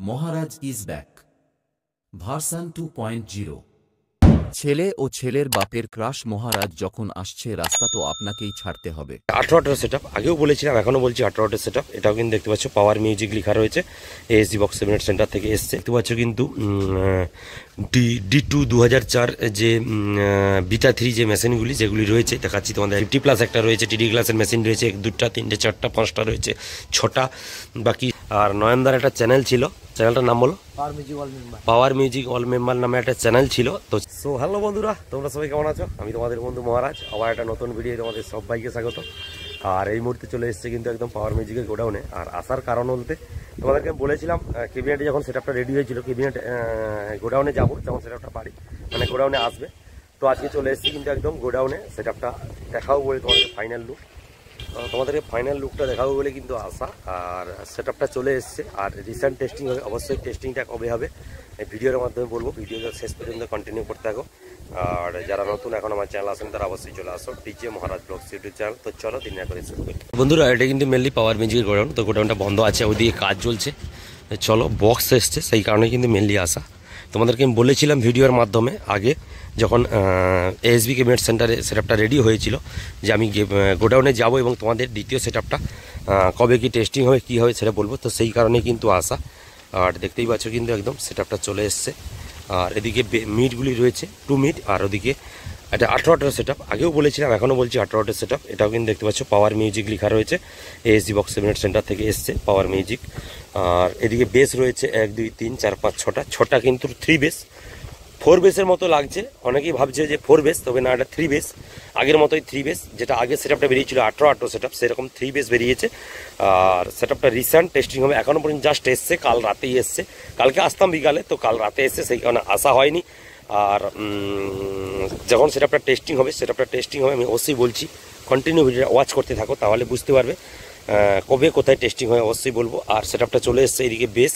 Maharaj is back version 2.0। ছেলে ও ছেলের বাপের ক্রাশ মহারাজ যখন আসছে রাস্তা তো আপনাকেই ছাড়তে হবে। 18 সেটআপ আগেও বলেছিলাম, এখনো বলছি 18 সেটআপ। এটাও কিন্তু দেখতে পাচ্ছ পাওয়ার মিউজিক লেখা রয়েছে, এএসডি বক্স সেমিনেট সেন্টার থেকে এসছে। দেখতে পাচ্ছ কিন্তু D2 2004 যে বিটা 3 যে মেশিনগুলি যেগুলি রয়েছে দেখাচ্ছি তোমাদের। 50+ একটা রয়েছে, টিডি গ্লাসের মেশিন রয়েছে, 2টা 3টে 4টা 5টা রয়েছে, 6টা বাকি। আর নয়নদার একটা চ্যানেল ছিল, চ্যানেলটার নাম বলো? পাওয়ার মিউজিক অল মেম্বার নামে একটা চ্যানেল ছিল। তো হ্যালো বন্ধুরা, তোমরা সবাই কেমন আছো? আমি তোমাদের বন্ধু মহারাজ, আবার একটা নতুন ভিডিও তোমাদের সবাইকে স্বাগত। আর এই মুহূর্তে চলে এসেছে কিন্তু একদম পাওয়ার মিউজিকের গোডাউনে। আর আসার কারণ বলতে তোমাদেরকে বলেছিলাম ক্যাবিনেটে যখন সেটআপটা রেডি হয়েছিল, ক্যাবিনেট গোডাউনে যাবো যখন সেটআপটা পারি, মানে গোডাউনে আসবে। তো আজকে চলে এসেছি কিন্তু একদম গোডাউনে সেটআপটা দেখাবো বলে তোমাদেরকে ফাইনাল লুকটা দেখাবো বলে কিন্তু আসা। আর সেটআপটা চলে এসছে। আর রিসেন্ট টেস্টিং হবে, অবশ্যই টেস্টিংটা কবে হবে এই ভিডিওর মাধ্যমে বলবো। ভিডিওটা শেষ পর্যন্ত কন্টিনিউ করতে থাকো। আর যারা নতুন এখন আমার চ্যানেল আসেন তারা অবশ্যই চলে আসো, ডিজে মহারাজ ব্লগস ইউটিউব চ্যানেল। তো চলো দিন না করে শুরু করি বন্ধুরা। এটা কিন্তু মেনলি পাওয়ার মিউজিকের গোডাউন। তো গোডাউনটা বন্ধ আছে, ওইদিকে কাজ চলছে। চলো বক্স এসছে, সেই কারণে কিন্তু মেনলি আসা। তোমাদেরকে আমি বলেছিলাম ভিডিওর মাধ্যমে আগে, যখন এএসবি ক্যাবিনেট সেন্টারে সেটআপটা রেডি হয়েছিল, যে আমি গোডাউনে যাব এবং তোমাদের দ্বিতীয় সেটআপটা কবে কি টেস্টিং হবে কী হবে সেটা বলবো। তো সেই কারণেই কিন্তু আসা। আর দেখতেই পাচ্ছ কিন্তু একদম সেটআপটা চলে এসছে। আর এদিকে মিটগুলি রয়েছে 2 মিট। আর ওদিকে এটা 18 সেটআপ আগেও বলেছিলাম, এখনও বলছি 18 সেটআপ। এটাও কিন্তু দেখতে পাচ্ছ পাওয়ার মিউজিক লেখা রয়েছে, এএসডি বক্স সেমিনেট সেন্টার থেকে এসছে পাওয়ার মিউজিক। আর এদিকে বেস রয়েছে 1 2 3 4 5 6টা কিন্তু 3 বেস। 4 বেসের মতো লাগছে, অনেকেই ভাবছে যে 4 বেস, তবে না, এটা 3 বেস। আগের মতোই 3 বেস, যেটা আগে সেটআপটা বেরিয়েছিল 18 সেটআপ, সেরকম 3 বেস বেরিয়েছে। আর সেটআপটা রিসেন্ট টেস্টিং হবে, এখনও পর্যন্ত জাস্ট এসছে, কাল রাতেই এসছে। কালকে আসতাম বিকালে, তো কাল রাতে এসছে, সেই কারণে আসা হয়নি। আর যখন সেটআপটা টেস্টিং হবে আমি অবশ্যই বলছি, কন্টিনিউ ভিডিওটা ওয়াচ করতে থাকো, তাহলে বুঝতে পারবে কবে কোথায় টেস্টিং হয়, অবশ্যই বলবো। আর সেটআপটা চলে এসছে, এদিকে বেস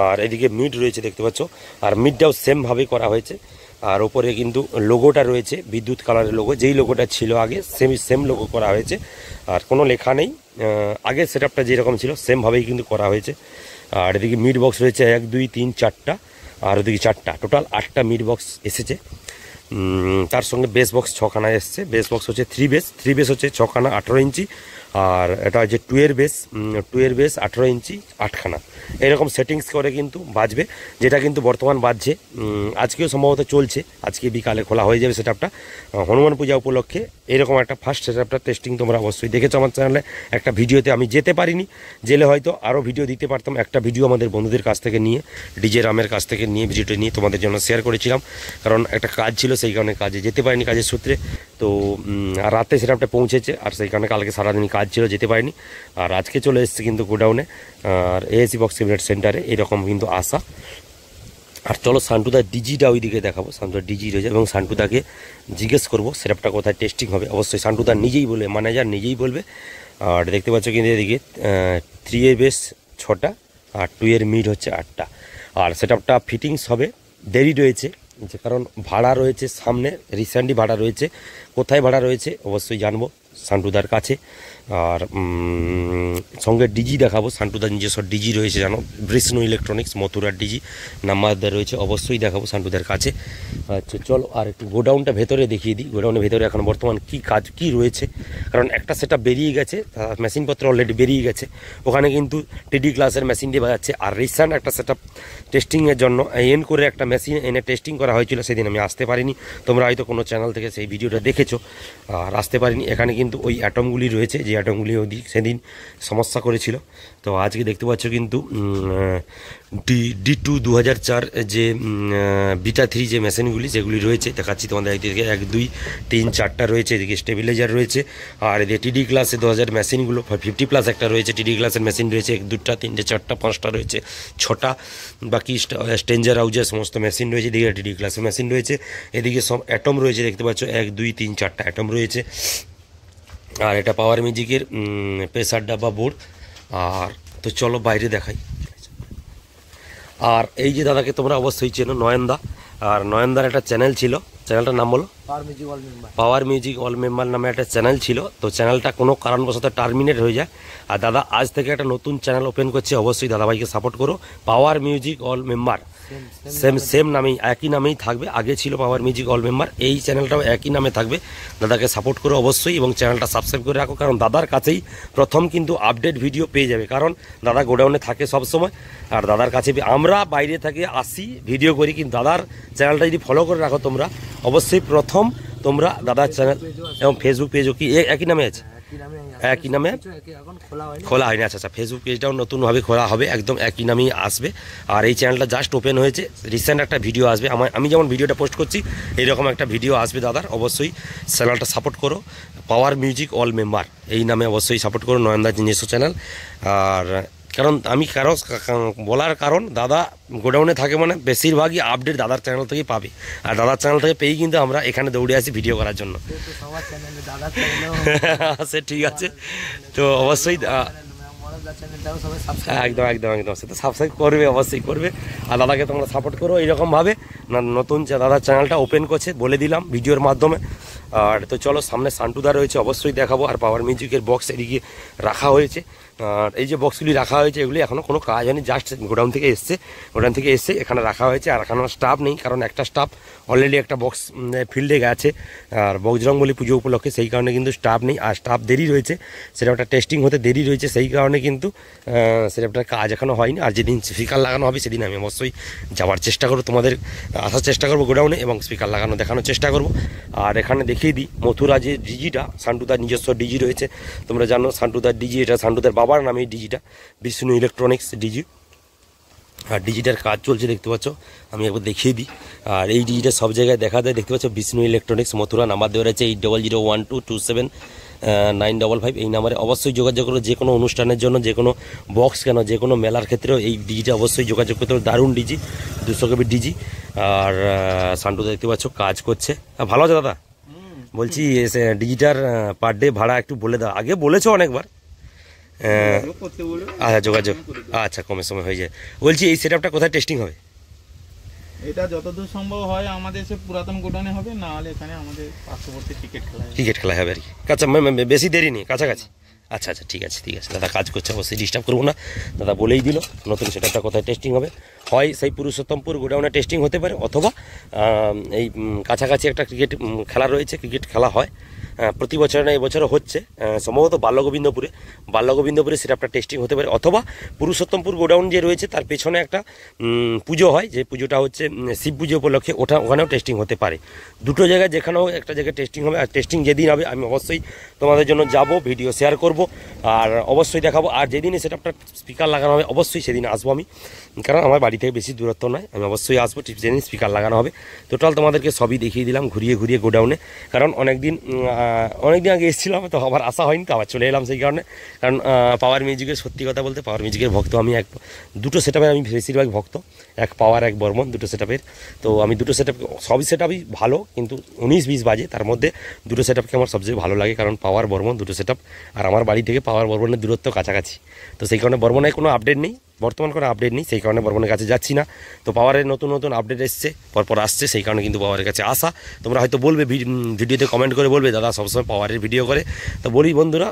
আর এদিকে মিড রয়েছে দেখতে পাচ্ছ। আর মিডটাও সেমভাবেই করা হয়েছে। আর ওপরে কিন্তু লোগোটা রয়েছে বিদ্যুৎ কালারের লোগো, যেই লোগোটা ছিল আগে সেম লোগো করা হয়েছে। আর কোনো লেখা নেই, আগের সেটআপটা যেরকম ছিল সেমভাবেই কিন্তু করা হয়েছে। আর এদিকে মিড বক্স রয়েছে 1 2 3 4টা, আর ওদিকে 4টা, টোটাল 8টা মিড বক্স এসেছে। তার সঙ্গে বেস বক্স 6খানা এসছে। বেস বক্স হচ্ছে 3 বেস হচ্ছে 6খানা 18 ইঞ্চি। আর এটা হচ্ছে 2 এর বেস 18 ইঞ্চি 8খানা। এরকম সেটিংস করে কিন্তু বাজবে, যেটা কিন্তু বর্তমান বাজছে। আজকেও সম্ভবত চলছে, আজকে বিকালে খোলা হয়ে যাবে সেটআপটা হনুমান পূজা উপলক্ষে। এরকম একটা ফার্স্ট সেটআপটা টেস্টিং তোমরা অবশ্যই দেখেছো আমার চ্যানেলে একটা ভিডিওতে। আমি যেতে পারিনি, জেলে হয়তো আরও ভিডিও দিতে পারতাম। একটা ভিডিও আমাদের বন্ধুদের কাছ থেকে নিয়ে, ডিজে রামের কাছ থেকে নিয়ে ভিডিওটা নিয়ে তোমাদের জন্য শেয়ার করেছিলাম, কারণ একটা কাজ ছিল, সেই কারণে কাজে যেতে পারিনি, কাজের সূত্রে। তো রাতে সেটআপটা পৌঁছেছে, আর সেই কারণে কালকে সারাদিন কাজ ছিল, যেতে পারিনি। আর আজকে চলে এসেছে কিন্তু গোডাউনে, আর এএসডি বক্স সেমিনেট সেন্টারে এরকম কিন্তু আসা। আর চলো সান্টুদার ডিজিটা ওইদিকে দেখাবো, সান্টুদার ডিজি রয়েছে, এবং সান্টুদাকে জিজ্ঞেস করবো সেটআপটা কোথায় টেস্টিং হবে। অবশ্যই সান্টুদার নিজেই বলবে, ম্যানেজার নিজেই বলবে। আর দেখতে পাচ্ছ কিন্তু এদিকে 3 এর বেস 6টা, আর 2 এর মিড হচ্ছে 8টা। আর সেটআপটা ফিটিংস হবে, দেরি রয়েছে, যে কারণ ভাড়া রয়েছে সামনে, রিসেন্টলি ভাড়া রয়েছে। কোথায় ভাড়া রয়েছে অবশ্যই জানবো সান্টুদার কাছে। আর সঙ্গে ডিজি দেখাবো, সান্টুদার নিজস্ব ডিজি রয়েছে জানো, বিষ্ণু ইলেকট্রনিক্স মথুরার ডিজি নাম্বার দেওয়া রয়েছে, অবশ্যই দেখাবো সান্টুদার কাছে। আচ্ছা চলো আর একটু গোডাউনটা ভেতরে দেখিয়ে দিই। গোডাউনের ভেতরে এখন বর্তমান কী কাজ কী রয়েছে, কারণ একটা সেটআপ বেরিয়ে গেছে, মেশিনপত্র অলরেডি বেরিয়ে গেছে, ওখানে কিন্তু টিডি ক্লাসের মেশিন দিয়ে বাজাচ্ছে। আর রিসেন্ট একটা সেটআপ টেস্টিংয়ের জন্য করে একটা মেশিন এনে টেস্টিং করা হয়েছিল, সেদিন আমি আসতে পারিনি, তোমরা হয়তো কোনো চ্যানেল থেকে সেই ভিডিওটা দেখেছো। আর আসতে পারিনি। এখানে কিন্তু ওই অ্যাটমগুলি রয়েছে, যে অ্যাটমগুলি সেদিন সমস্যা করেছিল। তো আজকে দেখতে পাচ্ছ কিন্তু D2 2004 যে বিটা 3 যে মেশিনগুলি যেগুলি রয়েছে দেখাচ্ছি তোমাদের। একদিকে 1 2 3 4টা রয়েছে, এদিকে স্টেবিলাইজার রয়েছে। আর এদিকে টিডি ক্লাসে 2000 মেশিনগুলো 50+ একটা রয়েছে, টিডি ক্লাসের মেশিন রয়েছে 2টা 3টে 4টা 5টা রয়েছে, 6টা বাকি স্টেঞ্জার হাউজের সমস্ত মেশিন রয়েছে। এদিকে টিডি ক্লাসের মেশিন রয়েছে, এদিকে সব অ্যাটম রয়েছে দেখতে পাচ্ছ 1 2 3 4টা অ্যাটম রয়েছে। আর এটা পাওয়ার মিউজিকের প্রেসার ডাব্বা বোর্ড। আর তো চলো বাইরে দেখাই। আর এই যে দাদাকে তোমরা অবশ্যই চেনো, নয়নদা, আর নয়নদার একটা চ্যানেল ছিল, চ্যানেলটার নাম বলো? পাওয়ার মিউজিক অল মেম্বার নামে একটা চ্যানেল ছিল। তো চ্যানেলটা কোনো কারণবশত টার্মিনেট হয়ে যায়। আর দাদা আজ থেকে একটা নতুন চ্যানেল ওপেন করছে, অবশ্যই দাদাভাইকে সাপোর্ট করো। Power music all member, same নামেই, একই নামেই থাকবে। আগে ছিল পাওয়ার মিউজিক অল মেম্বার, এই চ্যানেলটাও একই নামে থাকবে। দাদাকে সাপোর্ট করো অবশ্যই, এবং চ্যানেলটা সাবস্ক্রাইব করে রাখো, কারণ দাদার কাছেই প্রথম কিন্তু আপডেট ভিডিও পেয়ে যাবে। কারণ দাদা গোডাউনে থাকে সব সময়, আর দাদার কাছে আমরা বাইরে থেকে আসি ভিডিও করি, কিন্তু দাদার চ্যানেলটা যদি ফলো করে রাখো তোমরা, অবশ্যই প্রথম তোমরা দাদার চ্যানেল এবং ফেসবুক পেজও কি একই নামে আছে? একই নামে খোলা হয়নি। আচ্ছা, ফেসবুক পেজটাও নতুনভাবে খোলা হবে, একদম একই নামেই আসবে। আর এই চ্যানেলটা জাস্ট ওপেন হয়েছে, রিসেন্ট একটা ভিডিও আসবে। আমি যেমন ভিডিওটা পোস্ট করছি এইরকম একটা ভিডিও আসবে দাদার। অবশ্যই চ্যানেলটা সাপোর্ট করো, পাওয়ার মিউজিক অল মেম্বার এই নামে অবশ্যই সাপোর্ট করো, নয়নদার নিজস্ব চ্যানেল। আর কারণ আমি বলার কারণ, দাদা গোডাউনে থাকে মানে বেশিরভাগই আপডেট দাদার চ্যানেল থেকেই পাবে। আর দাদার চ্যানেল থেকে পেয়েই কিন্তু আমরা এখানে দৌড়ে আসি ভিডিও করার জন্য। সে ঠিক আছে, তো অবশ্যই একদম সে তো সাবস্ক্রাইব করবে, অবশ্যই করবে। আর দাদাকে তোমরা সাপোর্ট করো এইরকমভাবে। নতুন দাদার চ্যানেলটা ওপেন করছে বলে দিলাম ভিডিওর মাধ্যমে। আর তো চলো, সামনে সান্টুদা রয়েছে, অবশ্যই দেখাবো। আর পাওয়ার মিউজিকের বক্স এদিকে রাখা হয়েছে। আর এই যে বক্সগুলি রাখা হয়েছে, এগুলি এখনও কোনো কাজ হয়নি, জাস্ট গোডাউন থেকে এসছে এখানে রাখা হয়েছে। আর এখানে স্টাফ নেই, কারণ একটা স্টাফ অলরেডি একটা বক্স ফিল্ডে গেছে আর বজরংবলী পুজো উপলক্ষে, সেই কারণে কিন্তু স্টাফ নেই। আর স্টাফ দেরি রয়েছে, সেটা একটা টেস্টিং হতে দেরি রয়েছে, সেই কারণে কিন্তু সেটা কাজ এখনও হয়নি। আর যেদিন স্পিকার লাগানো হবে সেদিন আমি অবশ্যই যাওয়ার চেষ্টা করবো, তোমাদের আসার চেষ্টা করবো গোডাউনে, এবং স্পিকার লাগানো দেখানোর চেষ্টা করবো। আর এখানে দেখিয়ে দিই মথুরা যে ডিজিটা, সান্টুদার নিজস্ব ডিজি রয়েছে, তোমরা জানো সান্টুদার ডিজি, এটা সান্টুদার বাবার নামে এই ডিজিটা, বিষ্ণু ইলেকট্রনিক্স ডিজি। আর ডিজিটার কাজ চলছে দেখতে পাচ্ছ, আমি একবার দেখিয়ে দিই। আর এই ডিজিটা সব জায়গায় দেখা যায়, দেখতে পাচ্ছ বিষ্ণু ইলেকট্রনিক্স মথুরা। নাম্বার দেওয়া রয়েছে 8001227955, এই নাম্বারে অবশ্যই যোগাযোগ করো। যে কোনো অনুষ্ঠানের জন্য, যে কোনো বক্স কেন, যে কোনো মেলার ক্ষেত্রেও এই ডিজিটা অবশ্যই যোগাযোগ করতে হবে। দারুণ ডিজি, 200 কেবি ডিজি। আর সান্টুদা দেখতে পাচ্ছ কাজ করছে। ভালো আছে দাদা? বলছি ডিজিটার পার ডে ভাড়া একটু বলে দাও, আগে বলেছো অনেকবার। আচ্ছা, যোগাযোগ আচ্ছা, কমে সময় হয়ে যায়। বলছি এই সেটআপটা কোথায় টেস্টিং হবে? এটা যতদূর সম্ভব হয় আমাদের সে পুরাতন গোডাউনে হবে, না হলে এখানে আমাদের পার্শ্ববর্তী ক্রিকেট খেলা হবে আর কি। আচ্ছা, বেশি দেরি নেই, কাছাকাছি। আচ্ছা ঠিক আছে দাদা কাজ করছে, অবশ্যই ডিস্টার্ব করবো না। দাদা বলেই দিল নতুন সেটআপটা কোথায় টেস্টিং হবে। হয় সেই পুরুষোত্তমপুর গোডাউনে টেস্টিং হতে পারে, অথবা এই কাছাকাছি একটা ক্রিকেট খেলা রয়েছে, ক্রিকেট খেলা হয় প্রতি বছর, না এবছরও হচ্ছে সম্ভবত বাল্যগোবিন্দপুরে সেটআপটা টেস্টিং হতে পারে। অথবা পুরুষোত্তমপুর গোডাউন যে রয়েছে তার পেছনে একটা পুজো হয়, যে পুজোটা হচ্ছে শিব পুজো উপলক্ষে, ওখানেও টেস্টিং হতে পারে। দুটো জায়গায় যেখানেও একটা জায়গায় টেস্টিং হবে। আর টেস্টিং যেদিন হবে আমি অবশ্যই তোমাদের জন্য যাব, ভিডিও শেয়ার করব, আর অবশ্যই দেখাবো। আর যেদিনে সেটআপটা স্পিকার লাগানো হবে অবশ্যই সেদিন আসবো আমি, কারণ আমার বাড়ি থেকে বেশি দূরত্ব নয়, আমি অবশ্যই আসবো যেদিন স্পিকার লাগানো হবে। টোটাল তোমাদেরকে সবই দেখিয়ে দিলাম ঘুরিয়ে গোডাউনে, কারণ অনেকদিন আগে এসেছিলাম, তো আবার আসা হয়নি, তো আবার চলে এলাম সেই কারণে। কারণ পাওয়ার মিউজিকের, সত্যি কথা বলতে পাওয়ার মিউজিকের ভক্ত আমি। দুটো সেটআপের আমি বেশিরভাগ ভক্ত, এক পাওয়ার এক বর্মন, দুটো সেটআপের। তো আমি দুটো সেটআপ, সবই সেটআপই ভালো, কিন্তু 19-20 বাজে, তার মধ্যে দুটো সেটআপকে আমার সবচেয়ে ভালো লাগে, কারণ পাওয়ার বর্মন দুটো সেটআপ। আর আমার বাড়ি থেকে পাওয়ার বর্মনের দূরত্ব কাছাকাছি, তো সেই কারণে বর্মনের কোনো আপডেট নেই, বর্তমান কোনো আপডেট নেই, সেই কারণে বর্মনের কাছে যাচ্ছি না। তো পাওয়ারের নতুন আপডেট এসছে, পরপর আসছে, সেই কারণে কিন্তু পাওয়ারের কাছে আসা। তোমরা হয়তো বলবে ভিডিওতে কমেন্ট করে বলবে দাদা সবসময় পাওয়ারের ভিডিও করে, তো বলি বন্ধুরা,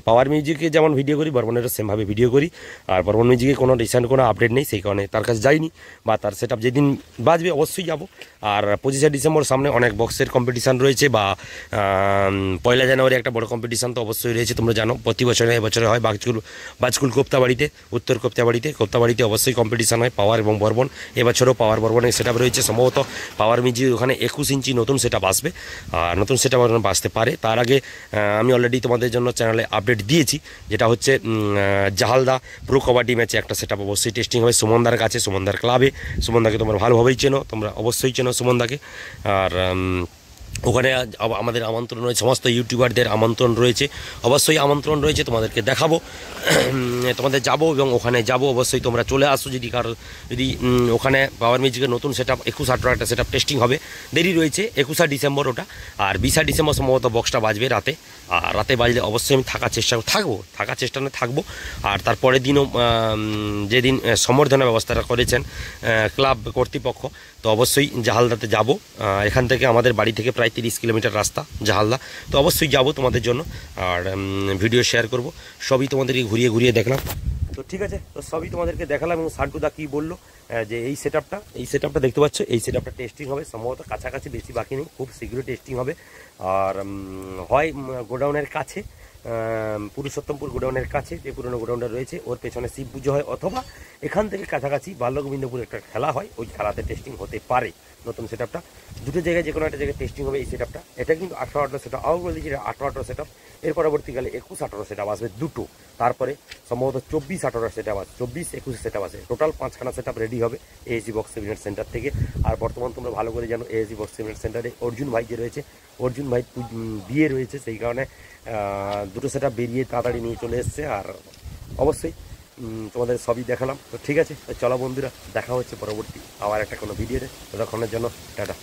পাওয়ার মিউজিকে যেমন ভিডিও করি বর্মনেরও সেমভাবে ভিডিও করি। আর বর্মন মিউজিকে কোনো রিসেন্ট কোনো আপডেট নেই, সেই কারণে তার কাছে যাইনি, বা তার সেটআপ যেদিন বাজবে অবশ্যই যাব। আর 25শে ডিসেম্বর সামনে অনেক বক্সের কম্পিটিশান রয়েছে, বা 1 জানুয়ারি একটা বড় কম্পিটিশান তো অবশ্যই রয়েছে, তোমরা জানো প্রতি বছরে, এবছরে হয় বাজকুল কোপ্তাবাড়িতে, উত্তর কোপ্তাবাড়িতে অবশ্যই কম্পিটিশান হয় পাওয়ার এবং বর্মন। এবছরও পাওয়ার বর্মনের সেটআপ রয়েছে, সম্ভবত পাওয়ার মিউজিক ওখানে 21 ইঞ্চি নতুন সেটআপ আসবে, আর নতুন সেটআপ আসতে পারে। তার আগে আমি অলরেডি তোমাদের জন্য চ্যানেলে আপডেট দিয়েছি, যেটা হচ্ছে জাহালদা প্রো কবাডি ম্যাচে একটা সেটআপ অবশ্যই টেস্টিং হবে সুমনদার কাছে, সুমনদার ক্লাবে। সুমনদাকে তোমরা ভালোভাবেই চেনো, তোমরা অবশ্যই চেনো সুমনদাকে। আর ওখানে আমাদের আমন্ত্রণ রয়েছে, সমস্ত ইউটিউবারদের আমন্ত্রণ রয়েছে, অবশ্যই আমন্ত্রণ রয়েছে, তোমাদেরকে দেখাবো, তোমাদের যাবো এবং ওখানে যাবো, অবশ্যই তোমরা চলে আসো। যদি ওখানে পাওয়ার মিউজিকের নতুন সেট আপ 21-18 একটা সেট আপ টেস্টিং হবে, দেরি রয়েছে 21 ডিসেম্বর ওটা, আর 20 ডিসেম্বর সম্ভবত বক্সটা বাজবে রাতে। আর রাতে বাজলে অবশ্যই আমি থাকার চেষ্টা থাকবো। আর তারপরের দিনও যেদিন সম্বর্ধনা ব্যবস্থাটা করেছেন ক্লাব কর্তৃপক্ষ, তো অবশ্যই জাহালদাতে যাব। এখান থেকে আমাদের বাড়ি থেকে প্রায় 30 কিলোমিটার রাস্তা জাহালদা, তো অবশ্যই যাব তোমাদের জন্য, আর ভিডিও শেয়ার করব। সবই তোমাদেরকে ঘুরিয়ে দেখলাম। তো ঠিক আছে, তো সবই তোমাদেরকে দেখালাম। এবং সান্টুদা কী বললো যে এই সেট আপটা দেখতে পাচ্ছ, এই সেট আপটা টেস্টিং হবে সম্ভবত কাছাকাছি, বেশি বাকি নেই, খুব শীঘ্রই টেস্টিং হবে। আর হয় গোডাউনের কাছে, পুরুষোত্তমপুর গোডাউনের কাছে যে পুরনো গোডাউনটা রয়েছে ওর পেছনে শিব পুজো হয়, অথবা এখান থেকে কাছাকাছি বাল্যগোবিন্দপুর একটা খেলা হয়, ওই খেলাতে টেস্টিং হতে পারে নতুন সেট আপটা। দুটো জায়গায় যে কোনো একটা জায়গায় টেস্টিং হবে এই সেট আপটা। এটা কিন্তু 18 সেট আপ, আবার বলে দিচ্ছি 18 সেট আপ। এর পরবর্তীকালে 21-18 সেট আপ আসবে দুটো, তারপরে সম্ভবত 24-18 সেট আপ আছে, 24-21 সেট আপ আছে, টোটাল 5খানা সেট আপ রেডি হবে এএসজি বক্স সেমিনার সেন্টার থেকে। আর বর্তমান তোমরা ভালো করে জানো এএসজি বক্স সেমিনার সেন্টারে অর্জুন ভাই যে রয়েছে, অর্জুন ভাই বিয়ে রয়েছে, সেই কারণে দুটো সেট আপ বেরিয়ে তাড়াতাড়ি নিয়ে চলে এসছে। আর অবশ্যই তোমাদের সবই দেখালাম। তো ঠিক আছে, চলো বন্ধুরা, দেখা হচ্ছে পরবর্তী আবার একটা কোনো ভিডিওতে। ততক্ষণের জন্য টাটা।